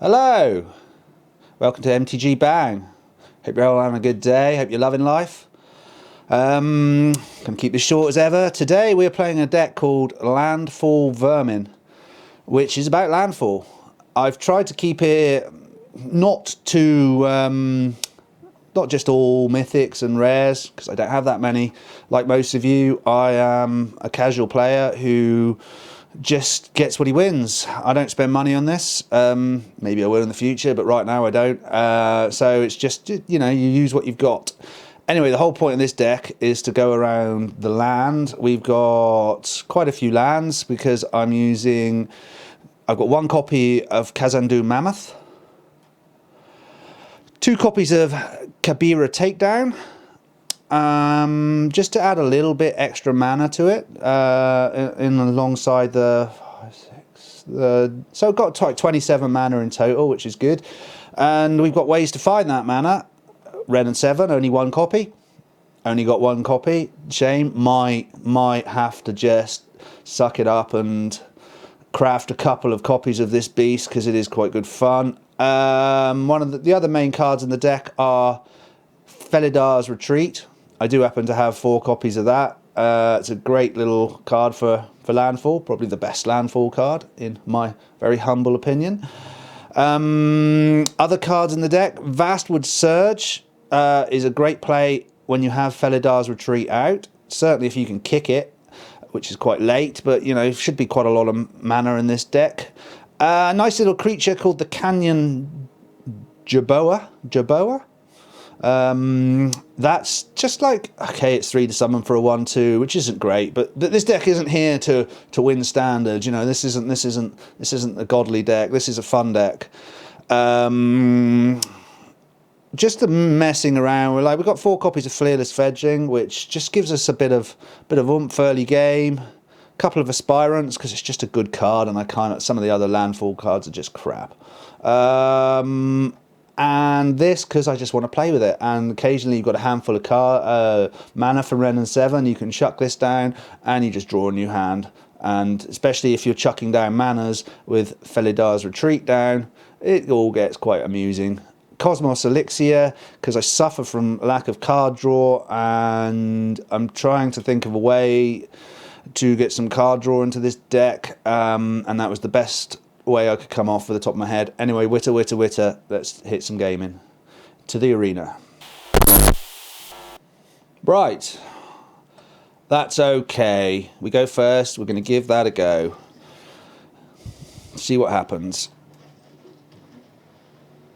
Hello, welcome to MTG-BANG. Hope you're all having a good day, hope you're loving life. Gonna keep this short as ever. Today we're playing a deck called Landfall Vermin, which is about landfall. I've tried to keep it not just all mythics and rares, because I don't have that many. Like most of you, I am a casual player who just gets what he wins. I don't spend money on this. Maybe I will in the future, but right now I don't. So it's just, you know, you use what you've got. Anyway, the whole point of this deck is to go around the land. We've got quite a few lands because I've got one copy of Kazandu Mammoth, 2 copies of Kabira Takedown, just to add a little bit extra mana to it, alongside the 5, 6, so I've got like 27 mana in total, which is good. And we've got ways to find that mana. Ren and 7, only 1 copy. Only got 1 copy. Shame. Might have to just suck it up and craft a couple of copies of this beast because it is quite good fun. One of the other main cards in the deck are Felidar's Retreat. I do happen to have 4 copies of that. It's a great little card for landfall, probably the best landfall card in my very humble opinion. Other cards in the deck, Vastwood Surge is a great play when you have Felidar's Retreat out. Certainly if you can kick it, which is quite late, but you know, should be quite a lot of mana in this deck. A nice little creature called the Canyon Jerboa. That's just like, okay, it's 3 to summon for a 1/2, which isn't great, but this deck isn't here to win standard. You know, this isn't a godly deck. This is a fun deck. Just messing around. We've got 4 copies of Fearless Fledgling, which just gives us a bit of oomph early game. A couple of Aspirants because it's just a good card, and some of the other landfall cards are just crap. And this because I just want to play with it. And occasionally you've got a handful of mana for Ren and 7. You can chuck this down, and you just draw a new hand. And especially if you're chucking down manas with Felidar's Retreat down, it all gets quite amusing. Cosmos Elixir, because I suffer from lack of card draw, and I'm trying to think of a way to get some card draw into this deck, and that was the best way I could come off with the top of my head. Anyway, witter, let's hit some gaming. To the arena. Right, that's okay. We go first, we're going to give that a go. See what happens.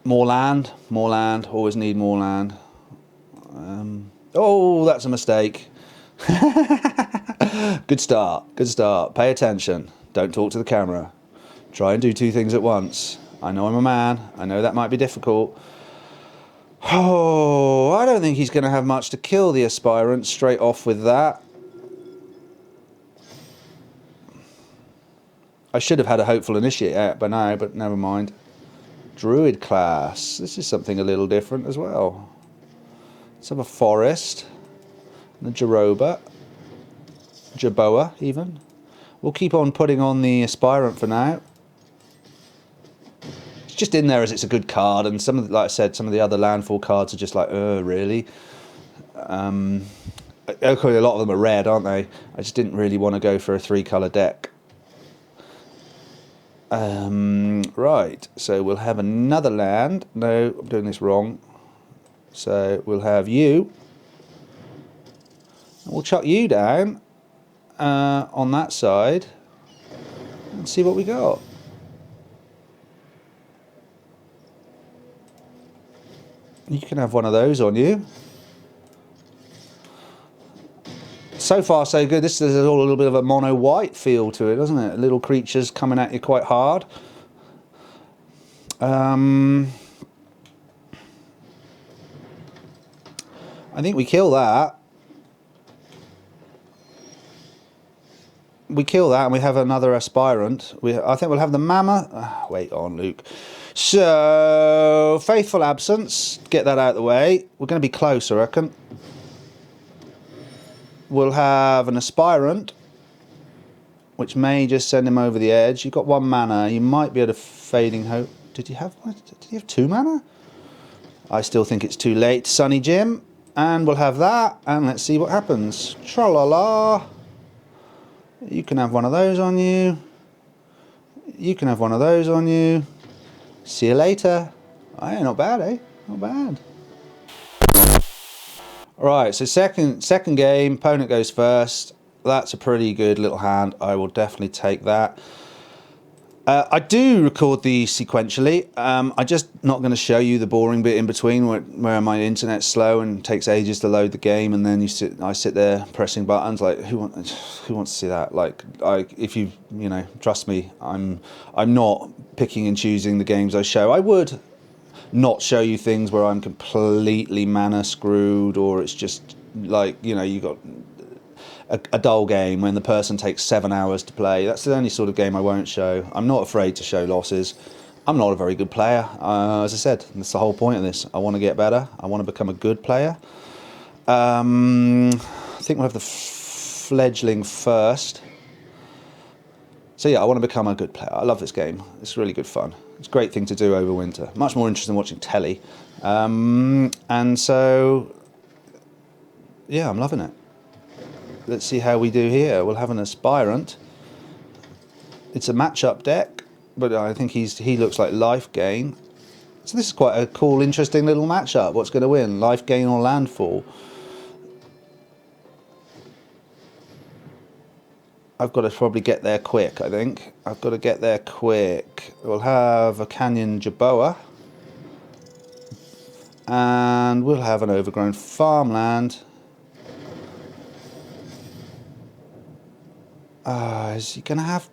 More land, always need more land. Oh, that's a mistake. Good start. Pay attention. Don't talk to the camera. Try and do 2 things at once. I know I'm a man. I know that might be difficult. Oh, I don't think he's going to have much to kill the Aspirant straight off with that. I should have had a Hopeful Initiate out by now, but never mind. Druid class. This is something a little different as well. Let's have a Forest. And a Jerboa even. We'll keep on putting on the Aspirant for now. It's just in there as it's a good card, and like I said, some of the other landfall cards are just like, really? Okay, a lot of them are red, aren't they? I just didn't really want to go for a 3-colour deck. Right, so we'll have another land. No, I'm doing this wrong. So we'll have you. And we'll chuck you down on that side and see what we got. You can have one of those on you. So far so good. This is all a little bit of a mono white feel to it, doesn't it? Little creatures coming at you quite hard. I think we kill that. We kill that and we have another Aspirant. I think we'll have the Mammoth. Wait on, Luke. So, Faithful Absence. Get that out of the way. We're going to be close, I reckon. We'll have an Aspirant, which may just send him over the edge. You've got 1 mana. You might be able to Fading Hope did he have 2 mana? I still think it's too late, Sonny Jim. And we'll have that, and let's see what happens. Tra-la-la. You can have one of those on you. You can have one of those on you. See you later. Hey, not bad, eh? Not bad. Right, so second game, opponent goes first. That's a pretty good little hand. I will definitely take that. I do record these sequentially. I'm just not going to show you the boring bit in between where my internet's slow and takes ages to load the game, and then I sit there pressing buttons. Like, who wants to see that? Like, if you trust me, I'm not picking and choosing the games I show. I would not show you things where I'm completely mana screwed, or it's just like, you got a dull game when the person takes 7 hours to play. That's the only sort of game I won't show. I'm not afraid to show losses. I'm not a very good player. As I said, that's the whole point of this. I want to get better. I want to become a good player. I think we'll have the fledgling first. So yeah, I want to become a good player. I love this game. It's really good fun. It's a great thing to do over winter. Much more interesting than watching telly. And so, yeah, I'm loving it. Let's see how we do here. We'll have an aspirant. It's a matchup deck, but I think he looks like life gain. So this is quite a cool, interesting little matchup. What's going to win, life gain or landfall? I've got to probably get there quick, I think. I've got to get there quick. We'll have a Canyon Jaboa. And we'll have an overgrown farmland. Is he going to have...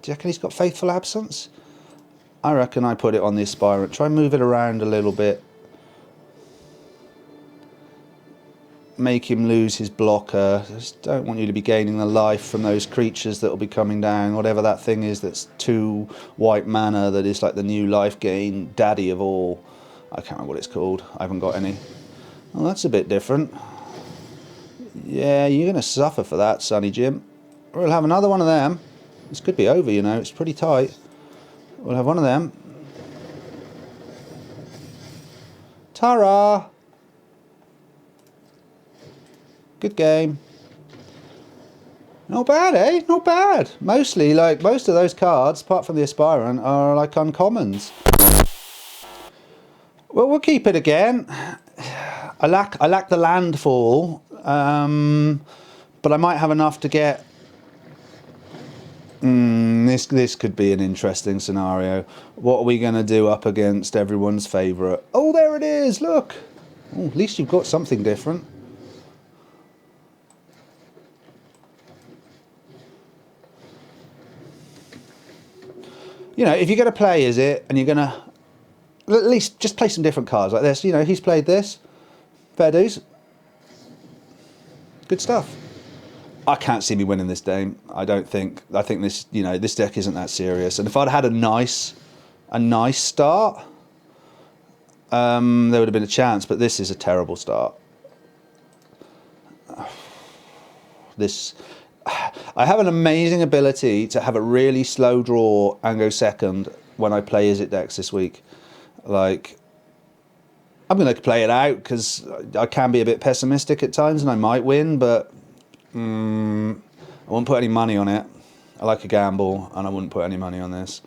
Do you reckon he's got Faithful Absence? I reckon I put it on the aspirant. Try and move it around a little bit. Make him lose his blocker. I just don't want you to be gaining the life from those creatures that will be coming down. Whatever that thing is that's 2 white mana that is like the new life gain, daddy of all. I can't remember what it's called. I haven't got any. Well, that's a bit different. Yeah, you're going to suffer for that, Sonny Jim. We'll have another one of them. This could be over, it's pretty tight. We'll have one of them. Ta-ra! Good game. Not bad, eh? Not bad. Mostly, like, most of those cards, apart from the aspirant, are like uncommons. Well, we'll keep it again. I lack the landfall, but I might have enough to get... This could be an interesting scenario. What are we going to do up against everyone's favourite? Oh, there it is, look! Oh, at least you've got something different. If you're going to play as it, and you're going to... At least just play some different cards like this. He's played this. Fair dues. Good stuff. I can't see me winning this game. I think this, this deck isn't that serious. And if I'd had a nice start, there would have been a chance. But this is a terrible start. I have an amazing ability to have a really slow draw and go second when I play Izzet decks this week. Like, I'm going to play it out because I can be a bit pessimistic at times and I might win, but I won't put any money on it. I like a gamble and I wouldn't put any money on this.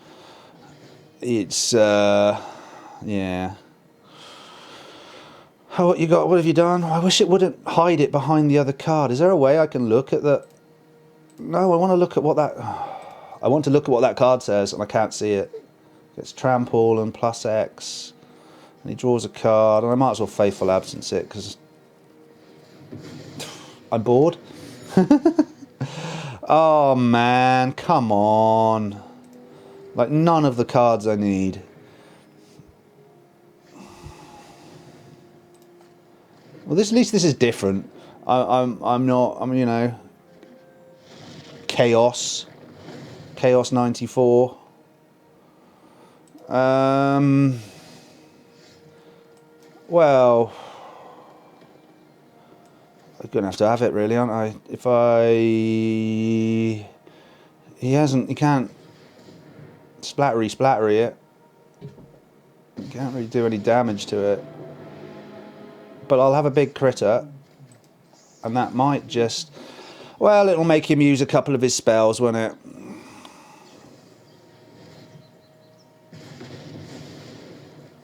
It's, yeah. Oh, what you got? What have you done? I wish it wouldn't hide it behind the other card. Is there a way I can look at the... No, I want to look at what that... I want to look at what that card says and I can't see it. It's trample and +X. And he draws a card, and I might as well Faithful Absence it, because I'm bored. Oh, man, come on. Like, none of the cards I need. Well, at least this is different. I'm not, Chaos 94. Well, I'm gonna have to have it, really, aren't I? He can't splattery it. Can't really do any damage to it. But I'll have a big critter. And that might just... Well, it'll make him use a couple of his spells, won't it?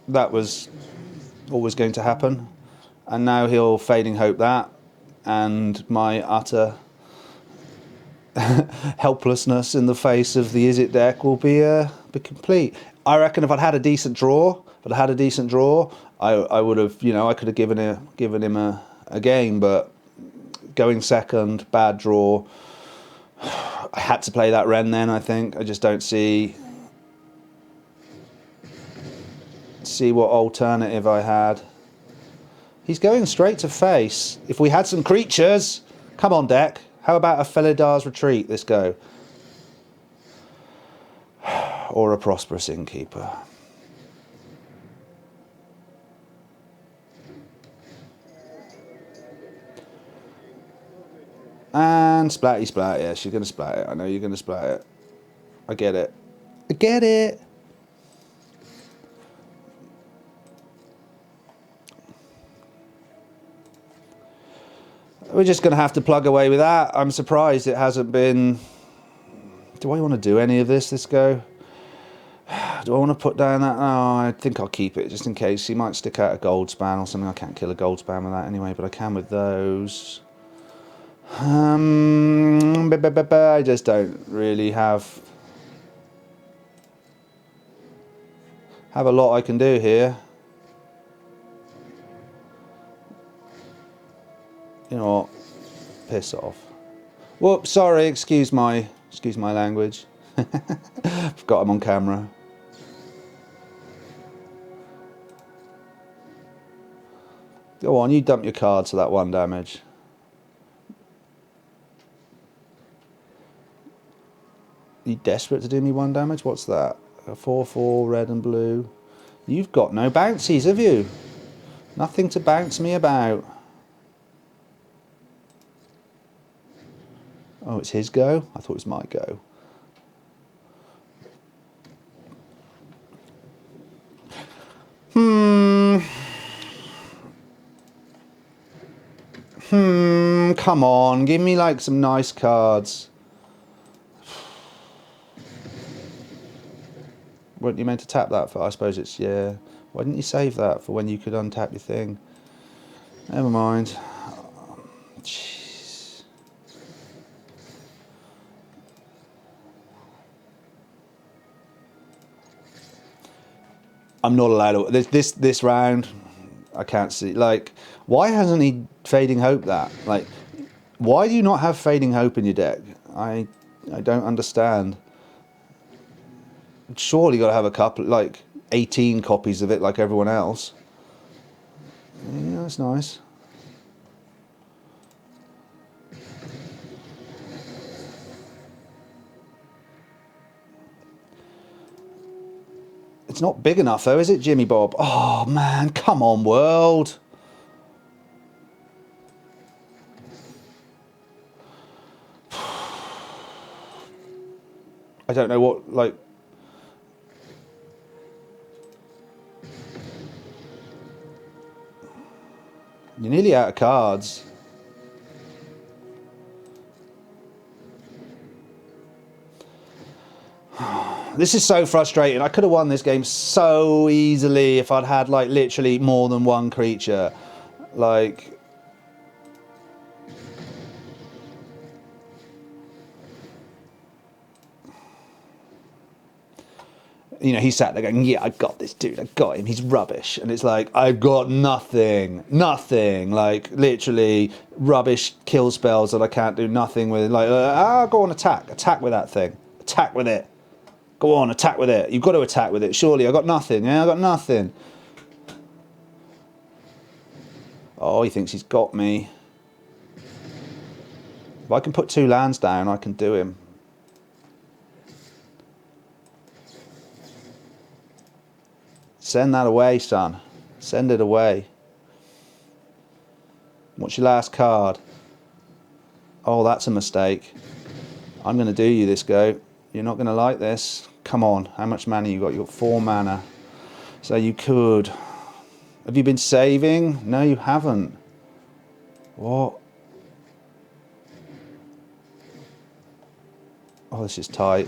That was always going to happen. And now he'll Fading Hope that. And my utter helplessness in the face of the Izzet deck will be complete. I reckon if I'd had a decent draw, I would have, you know, I could have given him a game, but going second, bad draw. I had to play that Wren then, I think. I just don't see what alternative I had. He's going straight to face. If we had some creatures, come on deck. How about a Felidar's Retreat this go? Or a Prosperous Innkeeper. And splatty splat, yeah, she's going to splat it. I know you're going to splat it. I get it. I get it. We're just going to have to plug away with that. I'm surprised it hasn't been... Do I want to do any of this go? Do I want to put down that? Oh, I think I'll keep it just in case. He might stick out a gold span or something. I can't kill a gold span with that anyway, but I can with those. I just don't really have a lot I can do here. You know what? Piss off. Whoops, sorry, excuse my language. Forgot I'm on camera. Go on, you dump your cards for that 1 damage. You desperate to do me 1 damage? What's that? A 4/4 red and blue. You've got no bouncies, have you? Nothing to bounce me about. Oh, it's his go? I thought it was my go. Come on, give me like some nice cards. Weren't you meant to tap that for? I suppose it's, yeah. Why didn't you save that for when you could untap your thing? Never mind. Jeez. I'm not allowed to. This round, I can't see. Like, why hasn't he Fading Hope that? Like, why do you not have Fading Hope in your deck? I don't understand. Surely got to have a couple, like 18 copies of it, like everyone else. Yeah, that's nice. It's not big enough though, is it, Jimmy Bob? Oh man, come on, world. I don't know what, like... You're nearly out of cards. This is so frustrating. I could have won this game so easily if I'd had like literally more than 1 creature. Like... You know, he sat there going, yeah, I got this dude, I got him, he's rubbish. And it's like, I've got nothing. Like, literally, rubbish kill spells that I can't do nothing with. Like, go on, attack with that thing. Attack with it. Go on, attack with it. You've got to attack with it, surely. I got nothing, yeah, I got nothing. Oh, he thinks he's got me. If I can put 2 lands down, I can do him. Send that away, son. Send it away. What's your last card? Oh, that's a mistake. I'm going to do you this go. You're not going to like this. Come on. How much mana you got? You got 4 mana. So you could. Have you been saving? No, you haven't. What? Oh, this is tight.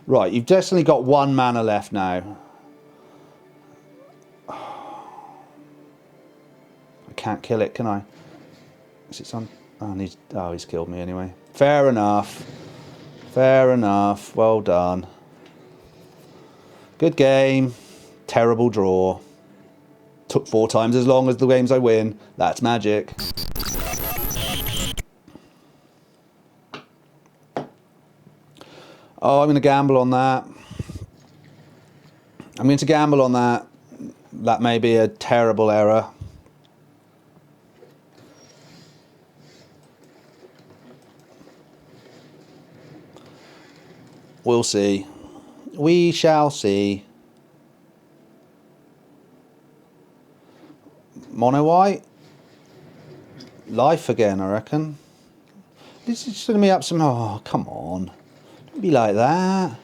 Right, you've definitely got 1 mana left now. I can't kill it, can I? Is it on? Oh, he's killed me anyway. Fair enough. Fair enough. Well done. Good game. Terrible draw. Took 4 times as long as the games I win. That's magic. Oh, I'm going to gamble on that. I'm going to gamble on that. That may be a terrible error. We'll see. We shall see. Mono white. Life again, I reckon. This is setting me up some... Oh, come on. Don't be like that.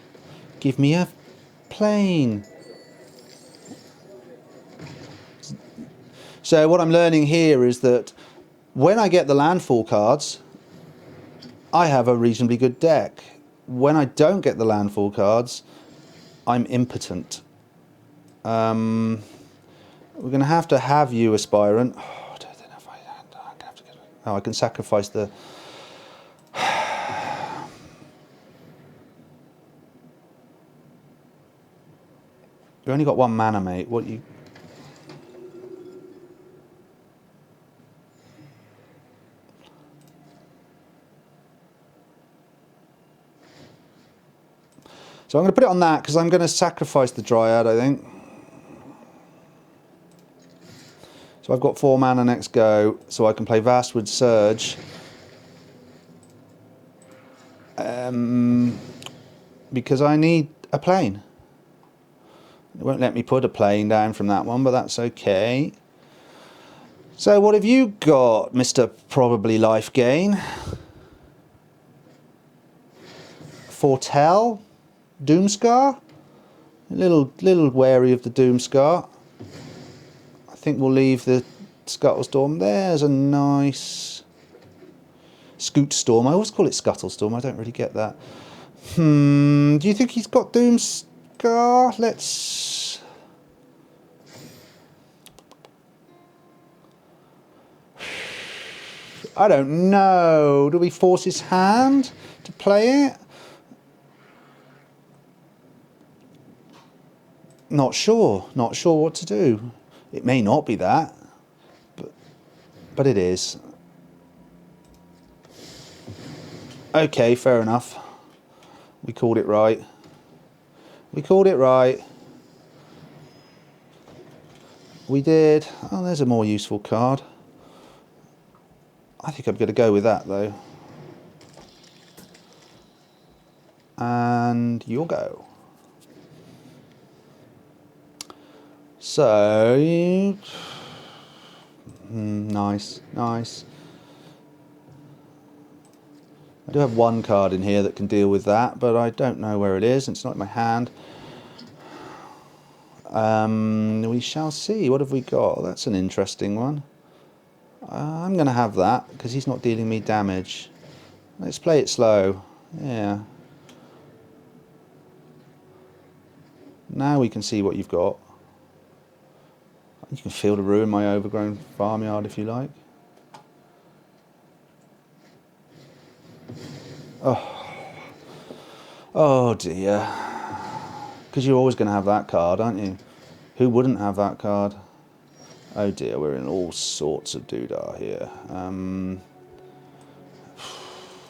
Give me a plane. So what I'm learning here is that when I get the landfall cards, I have a reasonably good deck. When I don't get the landfall cards, I'm impotent. We're going to have you, Aspirant. Oh, I don't know if I'm going to have to get... Oh, I can sacrifice the... You only got 1 mana, mate. What you... So I'm going to put it on that because I'm going to sacrifice the Dryad, I think. So I've got 4 mana next go, so I can play Vastwood Surge. Because I need a plane. It won't let me put a plane down from that one, but that's okay. So what have you got, Mr. Probably Life Gain? Foretell? Doomscar? A little wary of the Doomscar. I think we'll leave the Scuttlestorm. There's a nice Scoot Storm. I always call it Scuttlestorm. I don't really get that. Do you think he's got Doomscar? Let's... I don't know. Do we force his hand to play it? Not sure. Not sure what to do. It may not be that, but it is. Okay, fair enough. We called it right. We called it right. We did. Oh, there's a more useful card. I think I'm going to go with that, though. And you'll go. So... nice, nice. I do have 1 card in here that can deal with that, but I don't know where it is. It's not in my hand. We shall see. What have we got? That's an interesting one. I'm going to have that, because he's not dealing me damage. Let's play it slow. Yeah. Now we can see what you've got. You can field a ruin my overgrown farmyard if you like. Oh dear. Because you're always going to have that card, aren't you? Who wouldn't have that card? Oh dear, we're in all sorts of doodah here.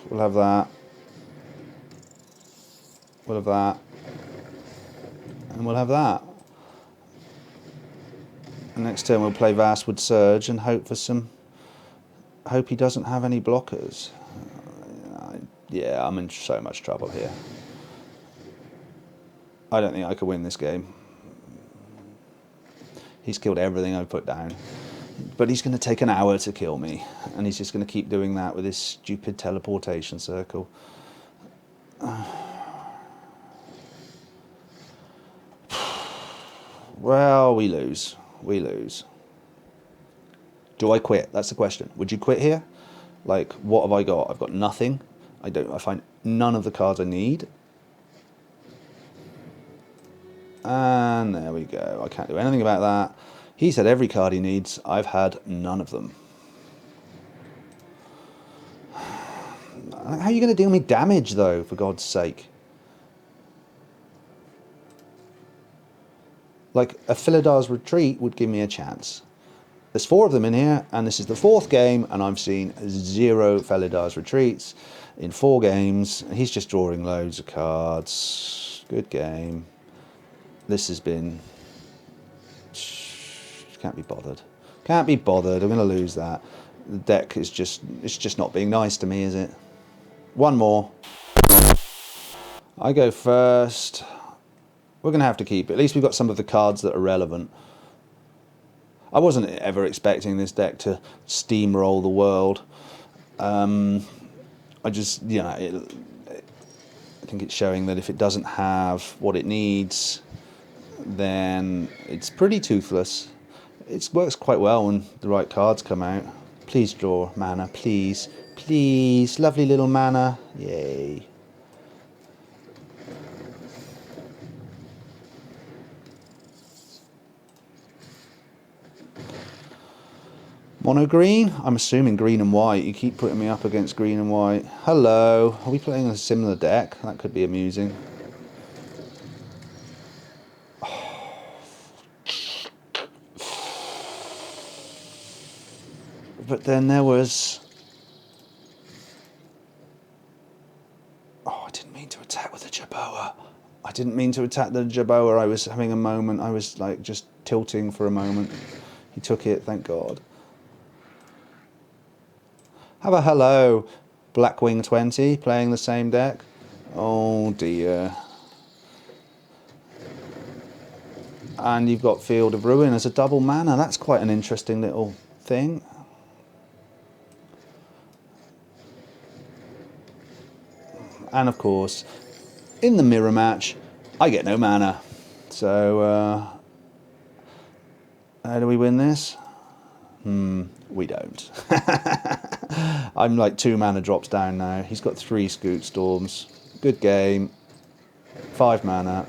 We'll have that. We'll have that. And we'll have that. And next turn we'll play Vastwood Surge and hope for some... Hope he doesn't have any blockers. Yeah, I'm in so much trouble here. I don't think I could win this game. He's killed everything I've put down. But he's going to take an hour to kill me. And he's just going to keep doing that with his stupid teleportation circle. Well, we lose. We lose. Do I quit? That's the question. Would you quit here? Like, what have I got? I've got nothing. I find none of the cards I need. And there we go. I can't do anything about that. He said every card he needs. I've had none of them. How are you going to deal me damage, though, for God's sake? Like, a Philodar's Retreat would give me a chance. There's 4 of them in here, and this is the 4th game, and I've seen 0 Philodar's Retreats in 4 games. He's just drawing loads of cards. Good game. This has been... Can't be bothered. Can't be bothered. I'm going to lose that. The deck is just... It's just not being nice to me, is it? One more. I go first. We're going to have to keep it. At least we've got some of the cards that are relevant. I wasn't ever expecting this deck to steamroll the world. I just, you know, I think it's showing that if it doesn't have what it needs, then it's pretty toothless. It works quite well when the right cards come out. Please draw mana, please. Please, lovely little mana. Yay. Mono green? I'm assuming green and white. You keep putting me up against green and white. Hello. Are we playing a similar deck? That could be amusing. But then there was... Oh, I didn't mean to attack with the Jerboa. I didn't mean to attack the Jerboa. I was having a moment. I was like just tilting for a moment. He took it, thank God. Have a hello, Blackwing 20, playing the same deck. Oh dear. And you've got Field of Ruin as a double mana. That's quite an interesting little thing. And of course, in the mirror match, I get no mana. So, how do we win this? We don't. I'm like 2 mana drops down now. He's got 3 Scoot Storms. Good game. 5 mana.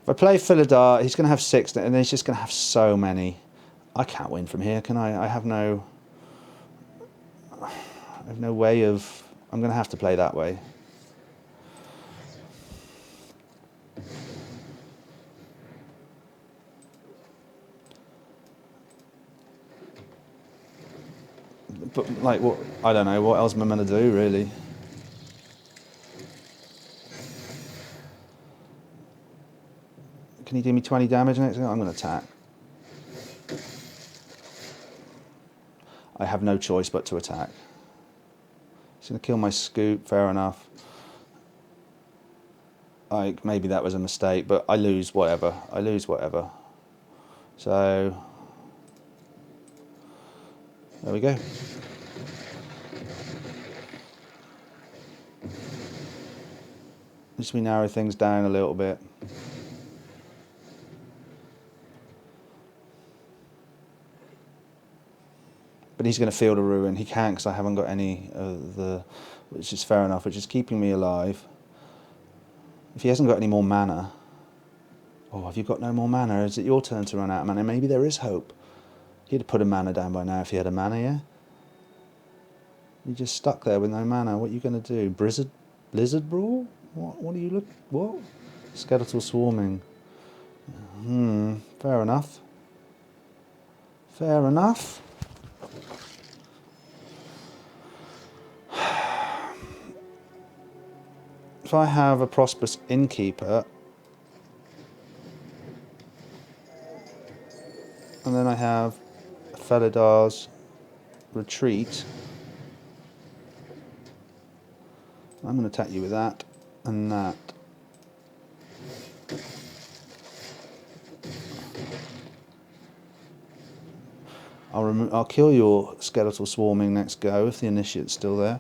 If I play Philidar, he's going to have 6, and then he's just going to have so many. I can't win from here, can I? I have no way of... I'm going to have to play that way. But, like, what? I don't know. What else am I going to do, really? Can he do me 20 damage next? I'm going to attack. I have no choice but to attack. He's going to kill my Scoop, fair enough. Maybe that was a mistake, but I lose whatever. I lose whatever. So, there we go. Just we narrow things down a little bit. But he's going to Field of Ruin. He can't because I haven't got any of the... Which is fair enough, which is keeping me alive. If he hasn't got any more mana... Oh, have you got no more mana? Is it your turn to run out of mana? Maybe there is hope. He'd have put a mana down by now if he had a mana, yeah? You're just stuck there with no mana. What are you going to do? Blizzard Brawl? What do you look... What? Skeletal Swarming. Fair enough. Fair enough. If I have a Prosperous Innkeeper, and then I have Felidar's Retreat, I'm going to attack you with that and that. I'll kill your skeletal swarming next go if the initiate's still there.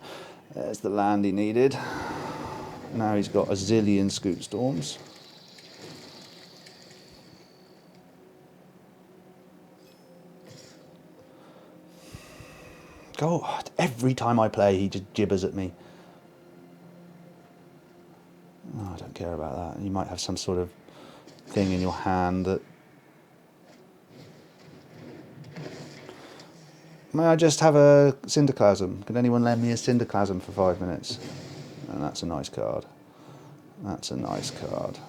There's the land he needed. Now he's got a zillion scoop storms. God, every time I play he just gibbers at me. Oh, I don't care about that. You might have some sort of thing in your hand that... May I just have a Cinderclasm? Can anyone lend me a Cinderclasm for 5 minutes? And that's a nice card. That's a nice card.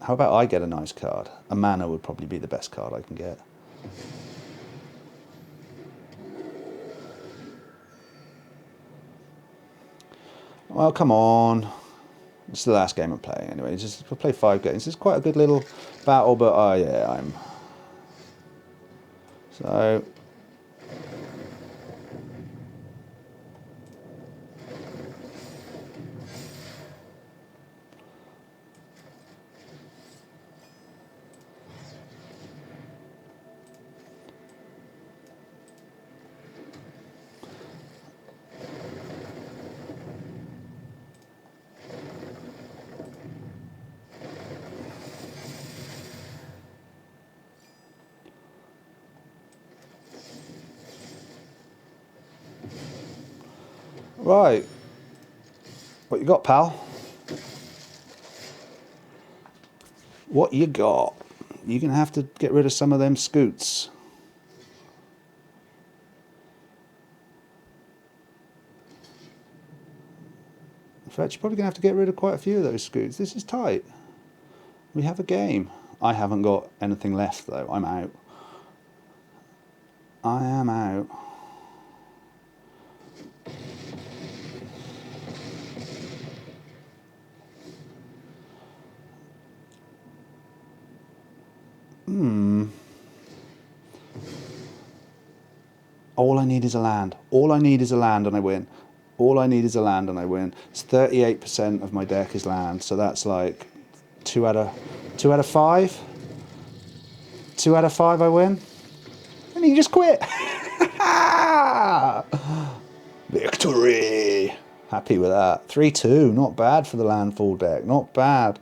How about I get a nice card? A mana would probably be the best card I can get. Well, come on. It's the last game I'm playing anyway. We'll play 5 games. It's quite a good little battle, but oh yeah, I'm... So... Right. What you got, pal? What you got? You're going to have to get rid of some of them scoots. In fact, you're probably going to have to get rid of quite a few of those scoots. This is tight. We have a game. I haven't got anything left, though. I'm out. I am out. All I need is a land. All I need is a land and I win. All I need is a land and I win. It's 38% of my deck is land, so that's like 2 out of 5. 2 out of 5 I win. And you just quit. Victory. Happy with that. 3-2. Not bad for the Landfall deck. Not bad.